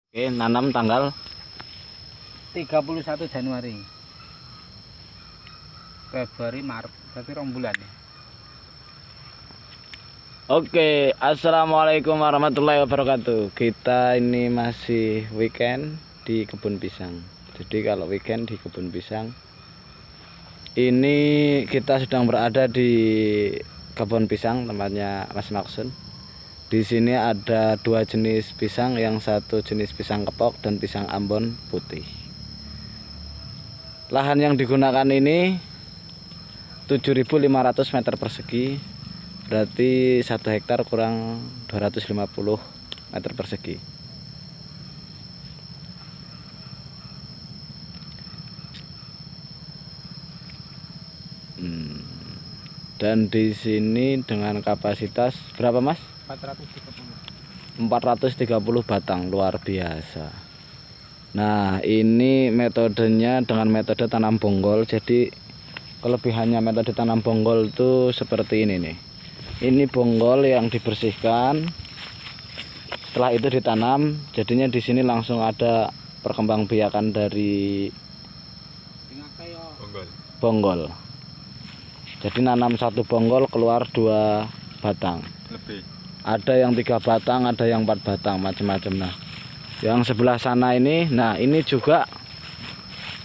Oke, nanam tanggal 31 Januari. Februari, Maret, berarti 2 bulan ya. Oke, assalamualaikum warahmatullahi wabarakatuh. Kita ini masih weekend di kebun pisang. Jadi kalau weekend di kebun pisang, ini kita sedang berada di kebun pisang tempatnya Mas Maksun. Di sini ada dua jenis pisang, yang satu jenis pisang kepok dan pisang Ambon putih. Lahan yang digunakan ini 7.500 meter persegi, berarti 1 hektar kurang 250 meter persegi. Dan di sini dengan kapasitas berapa, Mas? 430 batang, luar biasa. Nah, ini metodenya dengan metode tanam bonggol. Jadi kelebihannya metode tanam bonggol itu seperti ini nih. Ini bonggol yang dibersihkan, setelah itu ditanam. Jadinya di sini langsung ada perkembangbiakan dari bonggol. Jadi nanam satu bonggol keluar 2 batang. Lebih. Ada yang 3 batang, ada yang 4 batang, macam-macam. Nah, yang sebelah sana ini, nah ini juga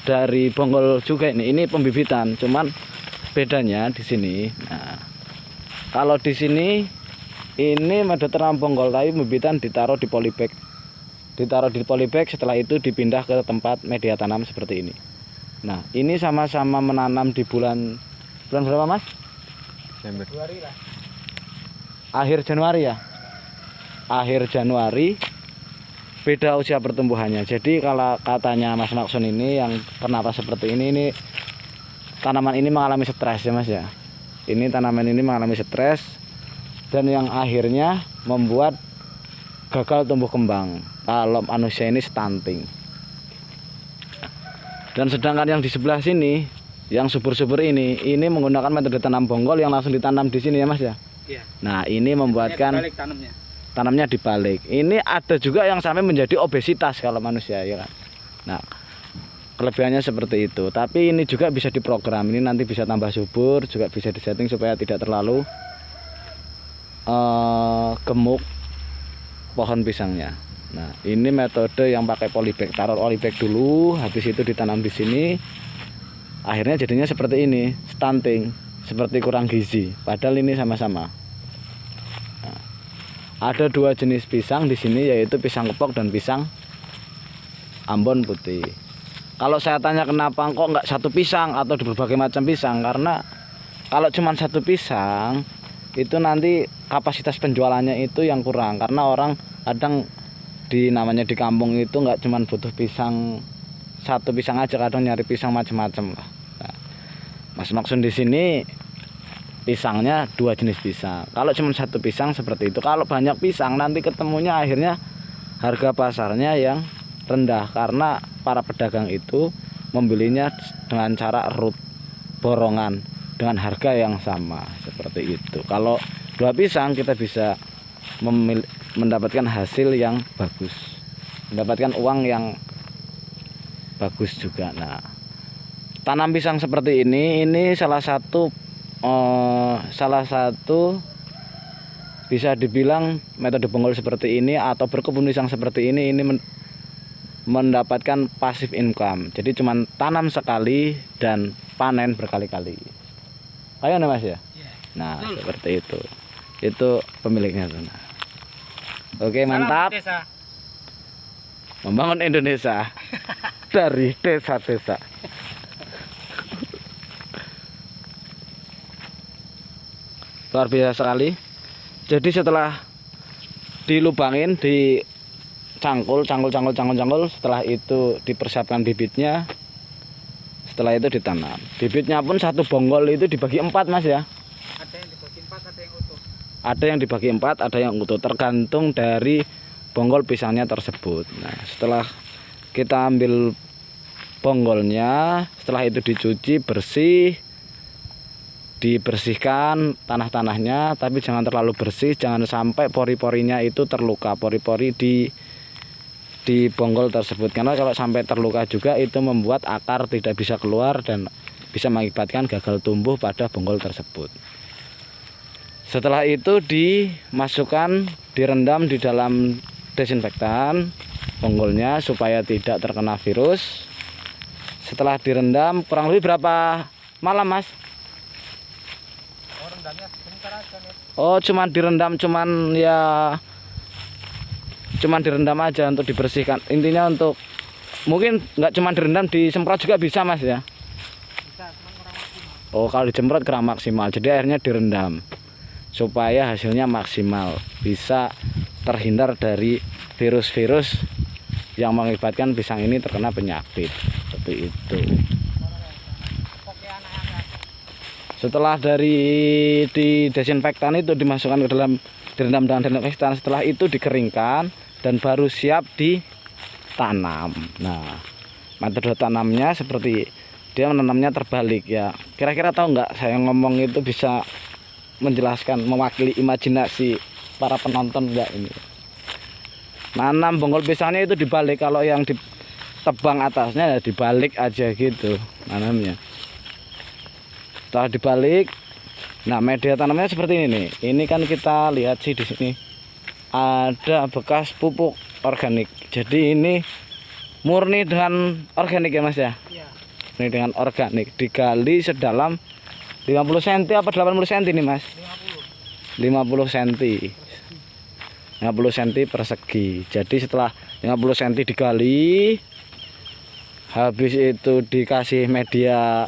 dari bonggol juga ini pembibitan, cuman bedanya di sini. Nah, kalau di sini ini metode tanam bonggol, tapi pembibitan ditaruh di polybag. Ditaruh di polybag, setelah itu dipindah ke tempat media tanam seperti ini. Nah, ini sama-sama menanam di bulan berapa, Mas? Februari lah. Akhir Januari ya. Akhir Januari. Beda usia pertumbuhannya. Jadi kalau katanya Mas Maksun ini yang kenapa seperti ini tanaman ini mengalami stres ya, Mas ya. Ini tanaman ini mengalami stres dan yang akhirnya membuat gagal tumbuh kembang. Kalau manusia ini stunting. Dan sedangkan yang di sebelah sini, yang subur-subur ini menggunakan metode tanam bonggol yang langsung ditanam di sini ya, Mas ya. Iya. Nah, ini membuatkan tanamnya dibalik. Ini ada juga yang sampai menjadi obesitas kalau manusia ya kan. Nah, kelebihannya seperti itu. Tapi ini juga bisa diprogram. Ini nanti bisa tambah subur, juga bisa disetting supaya tidak terlalu gemuk pohon pisangnya. Nah, ini metode yang pakai polybag. Taruh polybag dulu, habis itu ditanam di sini. Akhirnya jadinya seperti ini, stunting, seperti kurang gizi. Padahal ini sama-sama. Nah, ada 2 jenis pisang di sini, yaitu pisang kepok dan pisang Ambon putih. Kalau saya tanya kenapa kok nggak satu pisang atau di berbagai macam pisang, karena kalau cuma satu pisang itu nanti kapasitas penjualannya itu yang kurang, karena orang kadang namanya di kampung itu nggak cuma butuh pisang satu pisang aja, kadang nyari pisang macam-macam lah. Nah, Mas Maksun di sini pisangnya 2 jenis pisang. Kalau cuma satu pisang seperti itu. Kalau banyak pisang nanti ketemunya akhirnya harga pasarnya yang rendah, karena para pedagang itu membelinya dengan cara root borongan dengan harga yang sama seperti itu. Kalau 2 pisang kita bisa mendapatkan hasil yang bagus, mendapatkan uang yang bagus juga. Nah, tanam pisang seperti ini salah satu bisa dibilang metode bonggol seperti ini atau berkebun pisang seperti ini mendapatkan passive income. Jadi cuman tanam sekali dan panen berkali-kali. Ayo nih, Mas ya. Nah, seperti itu. Itu pemiliknya. Nah. Oke, mantap. Membangun Indonesia dari desa-desa. Luar biasa sekali. Jadi setelah dilubangin, dicangkul, setelah itu dipersiapkan bibitnya, setelah itu ditanam. Bibitnya pun satu bonggol itu dibagi 4, Mas ya. Ada yang dibagi 4, ada yang utuh. Ada yang dibagi 4, ada yang utuh, tergantung dari bonggol pisangnya tersebut. Nah, setelah kita ambil bonggolnya, setelah itu dicuci bersih, dibersihkan tanah-tanahnya, tapi jangan terlalu bersih, jangan sampai pori-porinya itu terluka. Pori-pori di di bonggol tersebut, karena kalau sampai terluka juga itu membuat akar tidak bisa keluar dan bisa mengakibatkan gagal tumbuh pada bonggol tersebut. Setelah itu dimasukkan, direndam di dalam desinfektan bonggolnya supaya tidak terkena virus. Setelah direndam kurang lebih berapa malam, Mas? Oh, rendamnya sebentar aja nih. Oh, cuman direndam, cuman direndam aja untuk dibersihkan. Intinya untuk mungkin nggak cuman direndam, disemprot juga bisa, Mas ya. Bisa, cuma kurang maksimal. Oh, kalau disemprot kurang maksimal. Jadi akhirnya direndam supaya hasilnya maksimal, bisa terhindar dari virus-virus yang mengakibatkan pisang ini terkena penyakit. Seperti itu. Oke, anak-anak. Setelah dari di desinfektan itu dimasukkan ke dalam, direndam dengan desinfektan, setelah itu dikeringkan dan baru siap ditanam. Nah, metode tanamnya seperti dia menanamnya terbalik ya. Kira-kira tahu nggak saya ngomong itu bisa menjelaskan, mewakili imajinasi para penonton nggak ini? Nanam bonggol pisangnya itu dibalik, kalau yang ditebang atasnya ya dibalik aja gitu nanamnya. Setelah dibalik, nah media tanamnya seperti ini nih. Ini kan kita lihat sih di sini ada bekas pupuk organik. Jadi ini murni dengan organik ya, Mas ya? Iya. Ini dengan organik, digali sedalam 50 cm apa 80 cm nih, Mas? 50 cm. 50 cm persegi. Jadi setelah 50 cm digali, habis itu dikasih media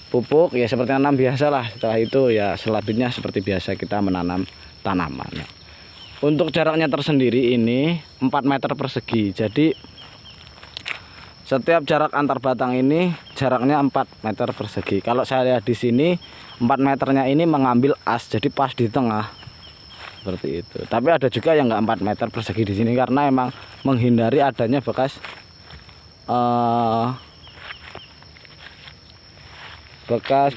pupuk ya seperti nanam biasa lah. Setelah itu ya selanjutnya seperti biasa kita menanam tanaman. Untuk jaraknya tersendiri ini 4 meter persegi. Jadi setiap jarak antar batang ini jaraknya 4 meter persegi. Kalau saya lihat di sini 4 meternya ini mengambil as, jadi pas di tengah seperti itu. Tapi ada juga yang nggak 4 meter persegi di sini karena emang menghindari adanya bekas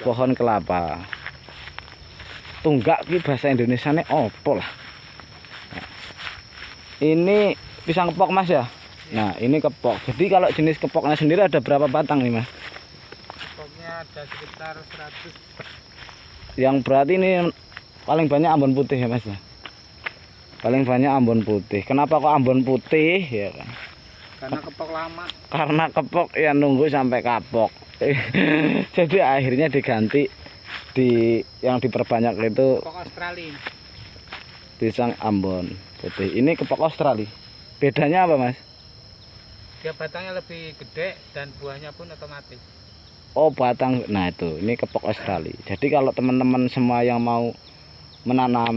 pohon kelapa. Tunggak ki bahasa Indonesianya opo lah. Ini pisang kepok, Mas ya? Nah, ini kepok. Jadi kalau jenis kepoknya sendiri ada berapa batang nih, Mas? Pokoknya ada sekitar 100. Yang berarti ini paling banyak Ambon putih ya, Mas ya? Paling banyak Ambon putih. Kenapa kok Ambon putih ya kan? Karena kepok lama. Karena kepok ya nunggu sampai kapok. Jadi akhirnya diganti yang diperbanyak itu Kepok Australia. pisang Ambon putih. Ini kepok Australia. Bedanya apa, Mas? Dia batangnya lebih gede dan buahnya pun otomatis. Oh, batang. Nah, itu ini kepok Australia. Jadi kalau teman-teman semua yang mau menanam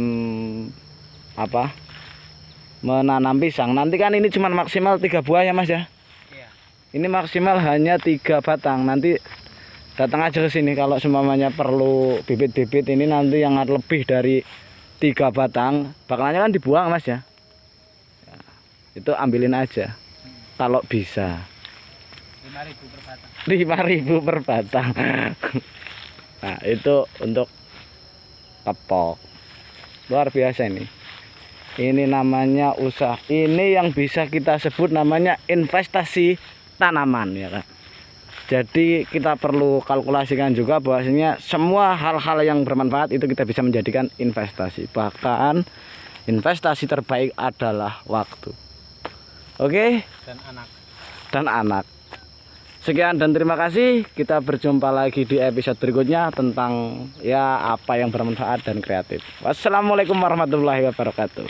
menanam pisang, nanti kan ini cuma maksimal 3 buah ya, Mas ya? Iya. Ini maksimal hanya 3 batang. Nanti datang aja ke sini kalau semuanya perlu bibit-bibit ini, nanti yang lebih dari 3 batang bakalannya kan dibuang, Mas ya. Itu ambilin aja kalau bisa. 5.000 per batang. 5.000 per batang. Nah, itu untuk kepok. Luar biasa ini. Ini namanya usaha. Ini yang bisa kita sebut namanya investasi tanaman ya kan. Jadi kita perlu kalkulasikan juga bahwasanya semua hal-hal yang bermanfaat itu kita bisa menjadikan investasi. Bahkan investasi terbaik adalah waktu. Oke? Dan anak. Sekian dan terima kasih. Kita berjumpa lagi di episode berikutnya tentang ya apa yang bermanfaat dan kreatif. Wassalamualaikum warahmatullahi wabarakatuh.